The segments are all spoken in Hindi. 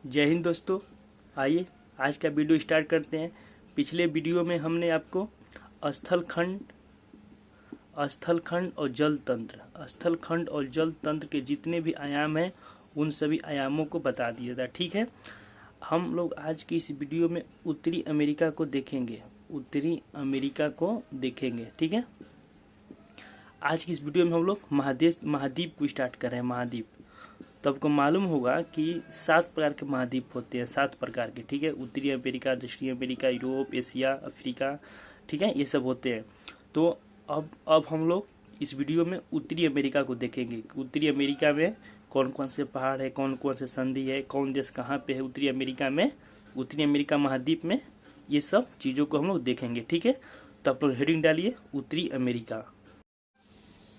जय हिंद दोस्तों। आइए आज का वीडियो स्टार्ट करते हैं। पिछले वीडियो में हमने आपको स्थल खंड और जल तंत्र के जितने भी आयाम हैं उन सभी आयामों को बता दिया था। ठीक है, हम लोग आज की इस वीडियो में उत्तरी अमेरिका को देखेंगे। ठीक है, आज की इस वीडियो में हम लोग महाद्वीप को स्टार्ट कर रहे हैं। महाद्वीप तो आपको मालूम होगा कि 7 प्रकार के महाद्वीप होते हैं, 7 प्रकार के। ठीक है, उत्तरी अमेरिका, दक्षिणी अमेरिका, यूरोप, एशिया, अफ्रीका, ठीक है, ये सब होते हैं। तो अब हम लोग इस वीडियो में उत्तरी अमेरिका को देखेंगे। उत्तरी अमेरिका में कौन कौन से पहाड़ है, कौन कौन से संधि है, कौन देश कहाँ पे है उत्तरी अमेरिका में, उत्तरी अमेरिका महाद्वीप में, ये सब चीज़ों को हम लोग देखेंगे। ठीक है, तो आप लोग हेडिंग डालिए उत्तरी अमेरिका।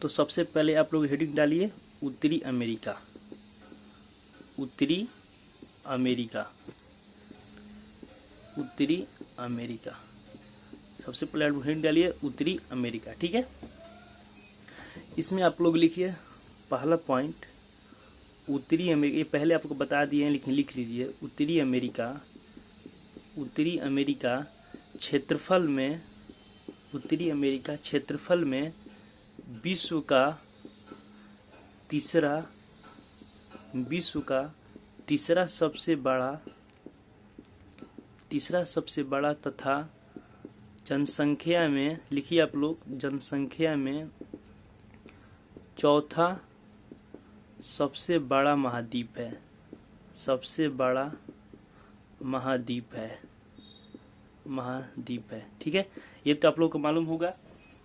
तो सबसे पहले आप लोग हेडिंग डालिए उत्तरी अमेरिका। उत्तरी अमेरिका सबसे पहले आप हेडिंग डालिए उत्तरी अमेरिका। ठीक है, इसमें आप लोग लिखिए पहला पॉइंट उत्तरी अमेरिका। ये पहले आपको बता दिए हैं, लेकिन लिख लीजिए उत्तरी अमेरिका क्षेत्रफल में विश्व का तीसरा सबसे बड़ा तथा जनसंख्या में, लिखिए आप लोग, जनसंख्या में चौथा सबसे बड़ा महाद्वीप है। ठीक है, ये तो आप लोग को मालूम होगा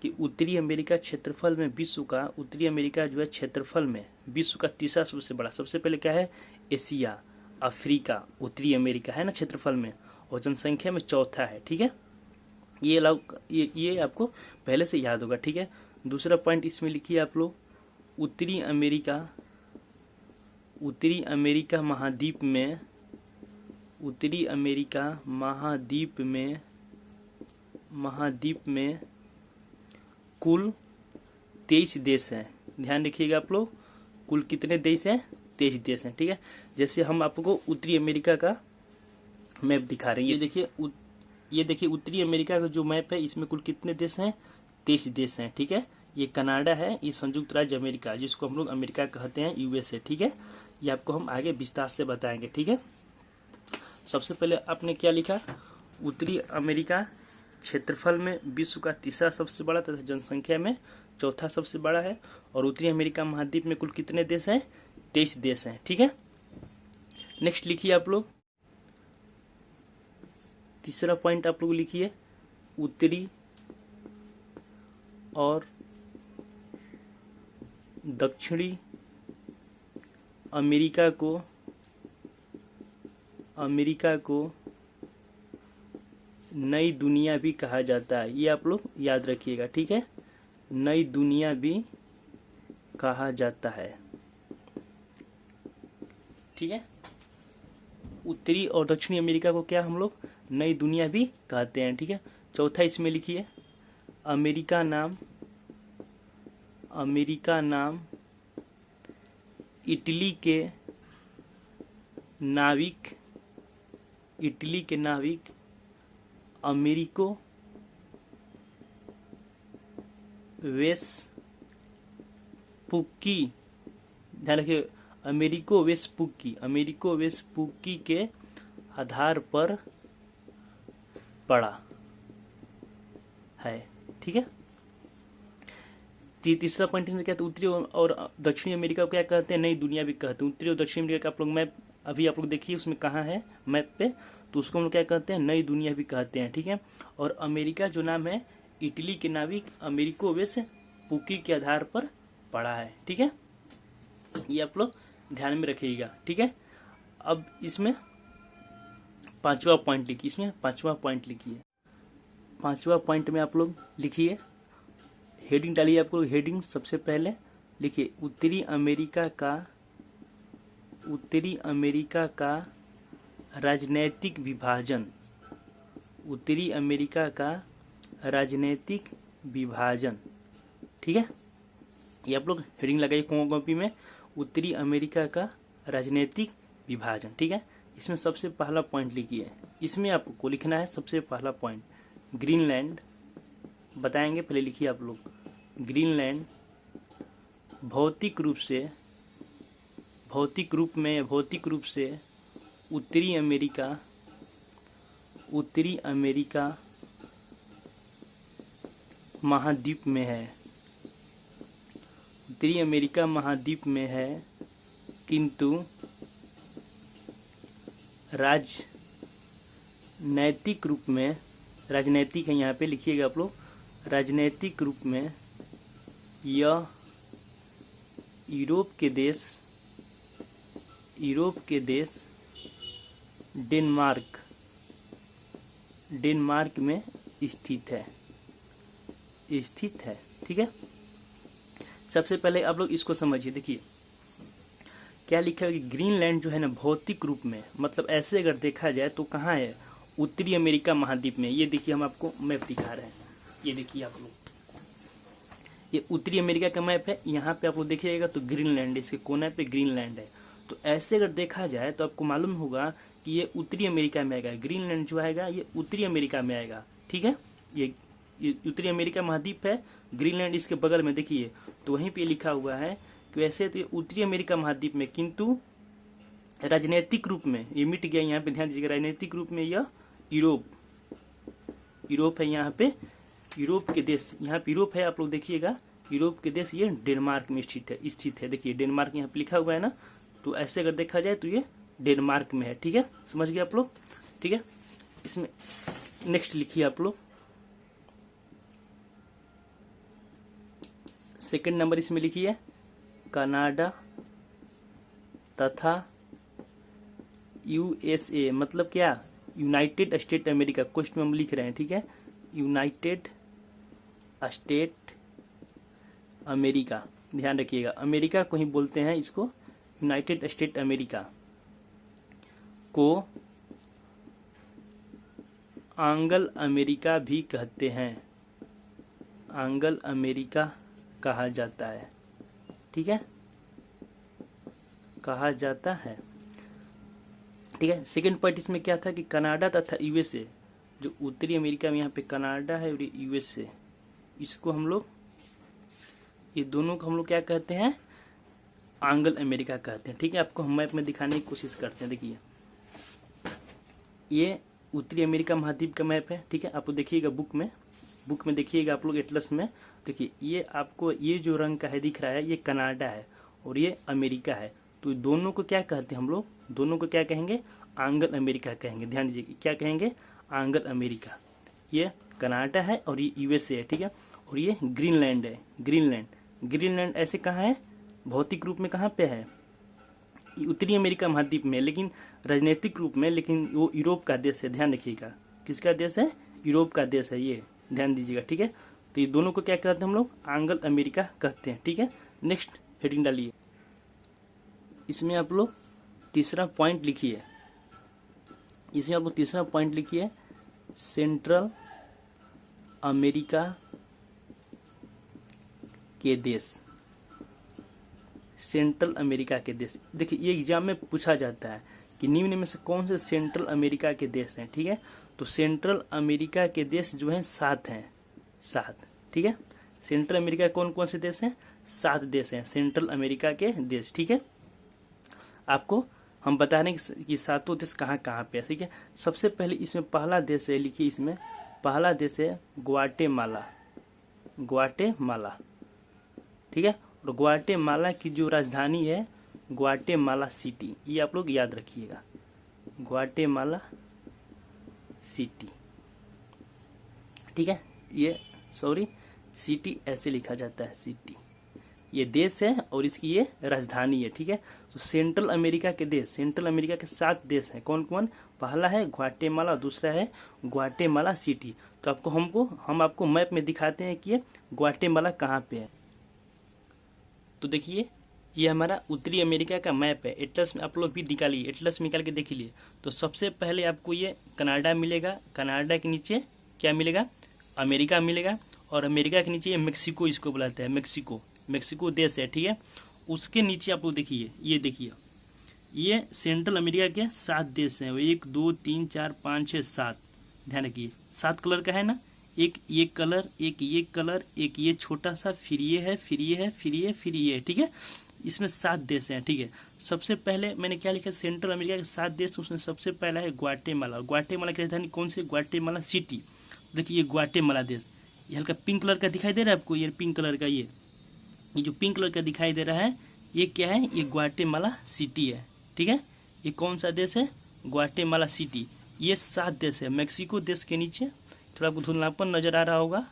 कि उत्तरी अमेरिका क्षेत्रफल में उत्तरी अमेरिका जो है क्षेत्रफल में विश्व का तीसरा सबसे बड़ा। सबसे पहले क्या है? एशिया, अफ्रीका, उत्तरी अमेरिका है ना क्षेत्रफल में, और जनसंख्या में चौथा है। ठीक है, ये आपको पहले से याद होगा। ठीक है, दूसरा पॉइंट इसमें लिखिए आप लोग उत्तरी अमेरिका महाद्वीप में कुल 23 देश हैं। ध्यान रखिएगा आप लोग, कुल कितने देश हैं? 23 देश हैं। ठीक है, जैसे हम आपको उत्तरी अमेरिका का मैप दिखा रहे हैं। ये देखिए उत्तरी अमेरिका का जो मैप है, इसमें कुल कितने देश हैं? 23 देश हैं। ठीक है, ये कनाडा है, ये संयुक्त राज्य अमेरिका, जिसको हम लोग अमेरिका कहते हैं, यूएसए। ठीक है, ये आपको हम आगे विस्तार से बताएंगे। ठीक है, सबसे पहले आपने क्या लिखा? उत्तरी अमेरिका क्षेत्रफल में विश्व का तीसरा सबसे बड़ा तथा जनसंख्या में चौथा सबसे बड़ा है, और उत्तरी अमेरिका महाद्वीप में कुल कितने देश हैं? 23 देश हैं। ठीक है, नेक्स्ट लिखिए आप लोग, तीसरा पॉइंट आप लोग लिखिए उत्तरी और दक्षिणी अमेरिका को नई दुनिया भी कहा जाता है। ये आप लोग याद रखिएगा। ठीक है, नई दुनिया भी कहा जाता है। ठीक है, उत्तरी और दक्षिणी अमेरिका को क्या हम लोग नई दुनिया भी कहते हैं। ठीक है, चौथा इसमें लिखिए अमेरिका नाम इटली के नाविक अमेरिको वेस्पुक्की, ध्यान रखिए, अमेरिको वेस्पुक्की के आधार पर पड़ा है। ठीक है, तीसरा पॉइंट इसमें क्या है? उत्तरी और दक्षिणी अमेरिका को क्या कहते हैं? नई दुनिया भी कहते हैं। उत्तरी और दक्षिणी अमेरिका का आप लोग मैप अभी आप लोग देखिए उसमें कहाँ है मैप पे, तो उसको हम लोग क्या कहते हैं? नई दुनिया भी कहते हैं। ठीक है, और अमेरिका जो नाम है, इटली के नाविक अमेरिको वेस्पुक्की के आधार पर पड़ा है। ठीक है, ये आप लोग ध्यान में रखिएगा। ठीक है, अब इसमें पांचवा पॉइंट लिखिए। पांचवा पॉइंट में आप लोग लिखिए, हेडिंग डालिए आप लोग। हेडिंग सबसे पहले लिखिए उत्तरी अमेरिका का राजनैतिक विभाजन। उत्तरी अमेरिका का राजनैतिक विभाजन। ठीक है, ये आप लोग हेडिंग लगाइए कॉपी में, उत्तरी अमेरिका का राजनीतिक विभाजन। ठीक है, इसमें सबसे पहला पॉइंट लिखिए, इसमें आपको लिखना है सबसे पहला पॉइंट ग्रीनलैंड बताएंगे, पहले लिखिए आप लोग। ग्रीनलैंड भौतिक रूप रूप से उत्तरी अमेरिका महाद्वीप में है। उत्तरी अमेरिका महाद्वीप में है, किंतु राजनैतिक रूप में, राजनैतिक है यहाँ पे लिखिएगा आप लोग, राजनैतिक रूप में यह यूरोप के देश डेनमार्क में स्थित है। ठीक है, सबसे पहले आप लोग इसको समझिए। देखिए क्या लिखा है कि ग्रीनलैंड जो है ना भौतिक रूप में, मतलब ऐसे अगर देखा जाए तो कहाँ है, उत्तरी अमेरिका महाद्वीप में। ये देखिए हम आपको मैप दिखा रहे हैं, ये देखिए आप लोग, ये उत्तरी अमेरिका का मैप है। यहाँ पे आप लोग देखिएगा तो ग्रीनलैंड, इसके कोने पे ग्रीनलैंड है। तो ऐसे अगर देखा जाए तो आपको मालूम होगा कि ये उत्तरी अमेरिका में आएगा, ग्रीनलैंड जो आएगा ये उत्तरी अमेरिका में आएगा। ठीक है, ये उत्तरी अमेरिका महाद्वीप है, ग्रीनलैंड इसके बगल में देखिए, तो वहीं पे लिखा हुआ है कि वैसे तो ये उत्तरी अमेरिका महाद्वीप में, किंतु राजनीतिक रूप में ये मिट गया। यहाँ पे ध्यान दीजिएगा, राजनीतिक रूप में यह यूरोप है। यहाँ पे यूरोप के देश, यहाँ पे यूरोप है, आप लोग देखिएगा यूरोप के देश ये डेनमार्क में स्थित है। देखिए डेनमार्क यहाँ पे लिखा हुआ है ना, तो ऐसे अगर देखा जाए तो ये डेनमार्क में है। ठीक है, समझ गए आप लोग। ठीक है, इसमें नेक्स्ट लिखिए आप लोग, सेकंड नंबर इसमें लिखिए कनाडा तथा यूएसए, मतलब क्या, यूनाइटेड स्टेट अमेरिका। क्वेश्चन में हम लिख रहे हैं, ठीक है, यूनाइटेड स्टेट अमेरिका, ध्यान रखिएगा, अमेरिका को ही बोलते हैं इसको, यूनाइटेड स्टेट अमेरिका को आंग्ल अमेरिका भी कहते हैं, आंग्ल अमेरिका कहा जाता है। ठीक है, कहा जाता है। ठीक है, सेकंड पॉइंट इसमें क्या था कि कनाडा तथा यूएसए, जो उत्तरी अमेरिका में यहाँ पे कनाडा है और यूएसए, इसको हम लोग, ये दोनों को हम लोग क्या कहते हैं, आंग्ल अमेरिका कहते हैं। ठीक है, आपको हम मैप में दिखाने की कोशिश करते हैं। देखिए ये उत्तरी अमेरिका महाद्वीप का मैप है। ठीक है, आप देखिएगा बुक में देखिएगा आप लोग एटलस में। देखिए ये आपको ये जो रंग का है दिख रहा है, ये कनाडा है और ये अमेरिका है। तो दोनों को क्या कहते हैं हम लोग, दोनों को क्या कहेंगे, आंग्ल अमेरिका कहेंगे। ध्यान दीजिए क्या कहेंगे, आंग्ल अमेरिका। ये कनाडा है और ये यूएसए है। ठीक है, और ये ग्रीनलैंड है, ग्रीनलैंड ऐसे कहाँ है, भौतिक रूप में कहाँ पे है, उत्तरी अमेरिका महाद्वीप में, लेकिन राजनीतिक रूप में, लेकिन वो यूरोप का देश है। ध्यान रखिएगा, किसका देश है, यूरोप का देश है ये, ध्यान दीजिएगा। ठीक है, तो ये दोनों को क्या कहते हैं हम लोग, आंग्ल अमेरिका कहते हैं। ठीक है, नेक्स्ट हेडिंग डालिए, इसमें आप लोग तीसरा पॉइंट लिखिए, इसमें आप लोग तीसरा पॉइंट लिखिए, सेंट्रल अमेरिका के देश, सेंट्रल अमेरिका के देश। देखिए ये एग्जाम में पूछा जाता है कि निम्न में से कौन से सेंट्रल अमेरिका के देश हैं। ठीक है, तो सेंट्रल अमेरिका के देश जो हैं 7 हैं, 7। ठीक है, सेंट्रल अमेरिका कौन कौन से देश हैं, 7 देश हैं सेंट्रल अमेरिका के देश। ठीक है, आपको हम बता रहे हैं कि 7 देश कहाँ कहाँ पे है। ठीक है, सबसे पहले इसमें पहला देश है, लिखिए इसमें पहला देश है ग्वाटेमाला, ठीक है, और ग्वाटेमाला की जो राजधानी है ग्वाटेमाला सिटी, ये आप लोग याद रखिएगा, ग्वाटेमाला सिटी। ठीक है, ये सिटी ऐसे लिखा जाता है, सिटी, ये देश है और इसकी ये राजधानी है। ठीक है, तो सेंट्रल अमेरिका के देश, सेंट्रल अमेरिका के 7 देश हैं, कौन कौन, पहला है ग्वाटेमाला, दूसरा है ग्वाटेमाला सिटी। तो हम आपको मैप में दिखाते हैं कि ये ग्वाटेमाला कहाँ पे है। तो देखिए ये हमारा उत्तरी अमेरिका का मैप है, एटलस में आप लोग भी निकालिए, एटलस निकाल के देख लीजिए। तो सबसे पहले आपको ये कनाडा मिलेगा, कनाडा के नीचे क्या मिलेगा, अमेरिका मिलेगा, और अमेरिका के नीचे ये मेक्सिको, इसको बुलाते हैं मेक्सिको देश है। ठीक है, उसके नीचे आप लोग देखिए, ये देखिए ये सेंट्रल अमेरिका के 7 देश हैं, 1 2 3 4 5 6 7, ध्यान रखिए 7 कलर का है ना, एक ये कलर, एक ये कलर, एक ये छोटा सा, फिर ये है, फिर ये है, फिर ये, फिर ये, ठीक है। इसमें 7 देश हैं, ठीक है। सबसे पहले मैंने क्या लिखा, सेंट्रल अमेरिका के 7 देश, उसमें सबसे पहला है ग्वाटेमाला। ग्वाटेमाला की राजधानी कौन सी, ग्वाटेमाला सिटी। देखिए ये ग्वाटेमाला देश, ये हल्का पिंक कलर का दिखाई दे रहा है आपको, ये पिंक कलर का, ये जो पिंक कलर का दिखाई दे रहा है ये क्या है, ये ग्वाटेमाला सिटी है, ठीक है। ये कौन सा देश है, ग्वाटेमाला सिटी। ये 7 देश है। मैक्सिको देश के नीचे थोड़ा आपको धुंधलापन नजर आ रहा होगा,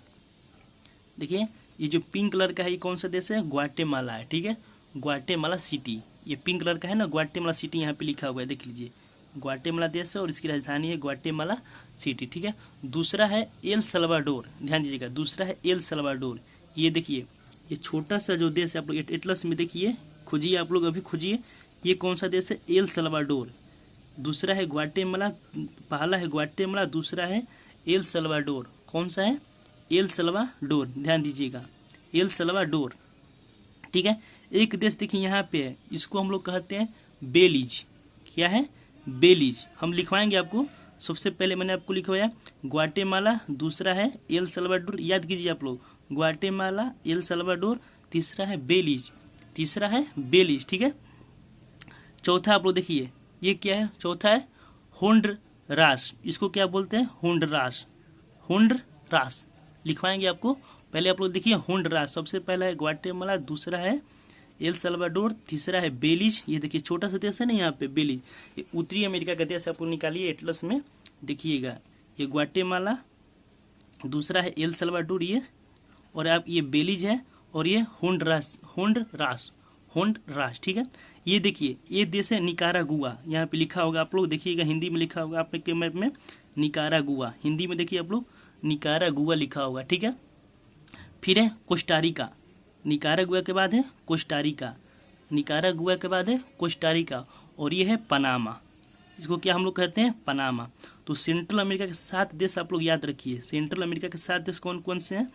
देखिए ये जो पिंक कलर का है ये कौन सा देश है, ग्वाटेमाला है, ठीक है। ग्वाटेमाला सिटी, ये पिंक कलर का है ना, ग्वाटेमाला सिटी यहाँ पे लिखा हुआ है, देख लीजिए ग्वाटेमाला देश है और इसकी राजधानी है ग्वाटेमाला सिटी, ठीक है। दूसरा है एल सल्वाडोर, ध्यान दीजिएगा, दूसरा है एल सल्वाडोर। ये देखिए ये छोटा सा जो देश है, आप लोग एटलस में देखिए, खोजिए आप लोग, अभी खोजिए ये कौन सा देश है, एल सल्वाडोर। दूसरा है ग्वाटेमाला, पहला है ग्वाटेमाला, दूसरा है एल सल्वाडोर। कौन सा है, एल सल्वाडोर, ध्यान दीजिएगा एल सल्वाडोर, ठीक है। एक देश देखिए यहाँ पे है, इसको हम लोग कहते हैं बेलीज। क्या है, बेलीज। हम लिखवाएंगे आपको, सबसे पहले मैंने आपको लिखवाया ग्वाटेमाला, दूसरा है एल सल्वाडोर, याद कीजिए आप लोग, ग्वाटेमाला, एल सल्वाडोर, तीसरा है बेलीज, तीसरा है बेलीज, ठीक है। चौथा आप लोग देखिए ये क्या है, चौथा है होंडरास। इसको क्या बोलते हैं, होंडरास, होंडरास लिखवाएंगे आपको। पहले आप लोग देखिए होंडरास, सबसे पहला है ग्वाटेमाला, दूसरा है एल सल्वाडोर, तीसरा है बेलीज। ये देखिए छोटा सा देश है ना यहाँ पे, बेलीज। ये उत्तरी अमेरिका का देश, आप लोग निकालिए एटलस में देखिएगा, ये ग्वाटेमाला, दूसरा है एल सल्वाडोर ये, और आप ये बेलीज है, और ये होंडरास, होंडरास, होंडरास, ठीक है। ये देखिए ये देश है निकारागुआ, यहाँ पे लिखा होगा, आप लोग देखिएगा हिंदी में लिखा होगा आपके मैप में, निकारागुआ, हिंदी में देखिए आप लोग निकारागुआ लिखा होगा, ठीक है। फिर है कोस्टारिका, निकारागुआ के बाद है कोस्टारिका, निकारागुआ के बाद है कोस्टारिका, और ये है पनामा। इसको क्या हम लोग कहते हैं, पनामा। तो सेंट्रल अमेरिका के 7 देश आप लोग याद रखिए। सेंट्रल अमेरिका के 7 देश कौन कौन से हैं,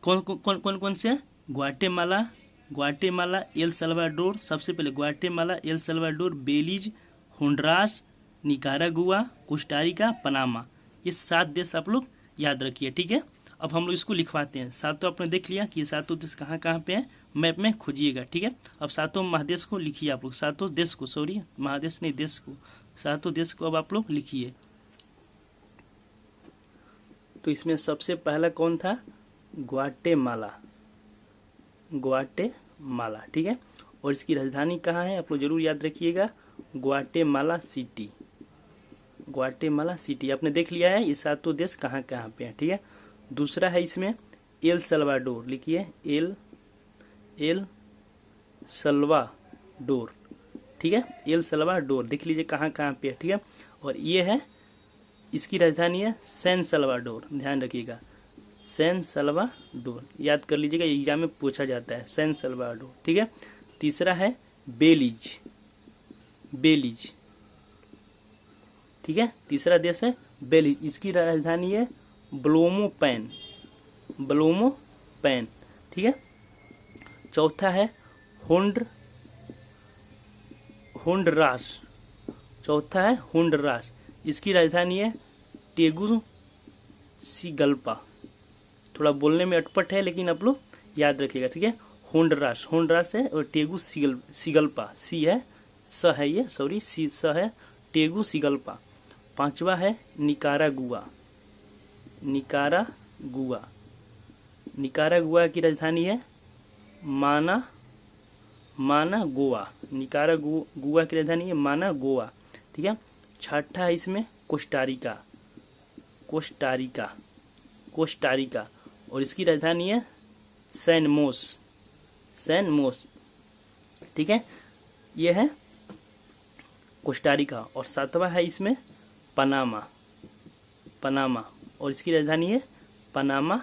कौन से हैं, ग्वाटेमाला, ग्वाटेमाला, एल सल्वाडोर, सबसे पहले Guatemala, El Salvador, Belize, Honduras, Nicaragua, Costa Rica, Panama. ये 7 देश आप लोग याद रखिए, ठीक है। अब हम लोग इसको लिखवाते हैं। सातों आपने देख लिया कि ये सातों देश कहाँ कहाँ पे हैं, मैप में खोजिएगा, ठीक है। अब सातों महादेश को लिखिए आप लोग, सातों देश को, सॉरी महादेश नहीं देश को, सातों देश को अब आप लोग लिखिए। तो इसमें सबसे पहला कौन था, ग्वाटेमाला, ग्वाटेमाला, ठीक है। और इसकी राजधानी कहाँ है, आप लोग जरूर याद रखिएगा, ग्वाटेमाला सिटी, ग्वाटेमाला सिटी। आपने देख लिया है ये सातों देश कहाँ कहाँ पे हैं, ठीक है। दूसरा है इसमें एल सल्वाडोर, लिखिए एल सल्वाडोर, ठीक है, एल सल्वाडोर देख लीजिए कहाँ कहाँ पे है, ठीक है। और ये है, इसकी राजधानी है सैन सल्वाडोर, ध्यान रखिएगा सैन सल्वाडोर, याद कर लीजिएगा, एग्जाम में पूछा जाता है सैन सल्वाडोर, ठीक है। तीसरा है बेलीज, बेलीज, ठीक है, तीसरा देश है बेलीज, इसकी राजधानी है ब्लोमोपैन, ब्लोमोपैन, ठीक है। चौथा है होंडरास, चौथा है होंडरास, इसकी राजधानी है टेगुसिगल्पा। थोड़ा बोलने में अटपट है लेकिन आप लोग याद रखिएगा, ठीक है। होंडरास, होंडरास है, और टेगुसिगल्पा, सी है, स है ये, सॉरी सी स है, टेगुसिगल्पा। पांचवा है निकारागुआ, निकारागुआ, निकारागुआ की राजधानी है मानागुआ, निकारागुआ की राजधानी है मानागुआ, ठीक है। छठा है इसमें कोस्टारिका, कोस्टारिका, कोस्टारिका, और इसकी राजधानी है सैन मोस, सैन मोस, ठीक है। ये है कोस्टारिका। और सातवां है इसमें पनामा, पनामा, और इसकी राजधानी है पनामा,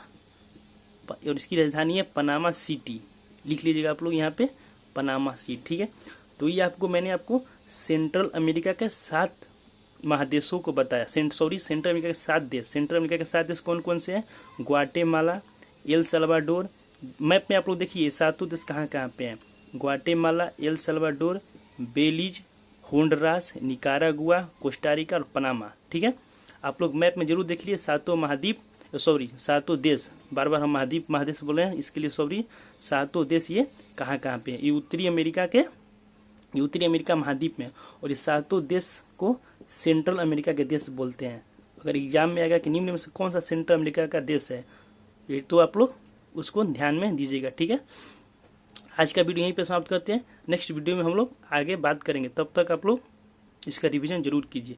और इसकी राजधानी है पनामा सिटी, लिख लीजिएगा आप लोग यहाँ पे पनामा सिटी, ठीक है। तो ये आपको मैंने आपको सेंट्रल अमेरिका के 7 महादेशों को बताया, सेंट्रल अमेरिका के 7 देश। सेंट्रल अमेरिका के 7 देश कौन कौन से हैं, ग्वाटेमाला, एल सल्वाडोर, मैप में आप लोग देखिए सातों देश कहाँ कहाँ पे हैं, Guatemala, El Salvador, Belize, Honduras, Nicaragua, Costa Rica और पनामा। ठीक है, आप लोग मैप में जरूर देख लिए सातों महाद्वीप, सॉरी सातों देश, बार बार हम महाद्वीप महादेश बोले हैं इसके लिए सॉरी, सातों देश ये कहाँ कहाँ पे है। ये उत्तरी अमेरिका महाद्वीप में, और ये सातों देश को सेंट्रल अमेरिका के देश बोलते हैं। अगर एग्जाम में आएगा कि निम्न में से कौन सा सेंट्रल अमेरिका का देश है, ये तो आप लोग उसको ध्यान में दीजिएगा। ठीक है, आज का वीडियो यहीं पे समाप्त करते हैं। नेक्स्ट वीडियो में हम लोग आगे बात करेंगे, तब तक आप लोग इसका रिवीजन जरूर कीजिए।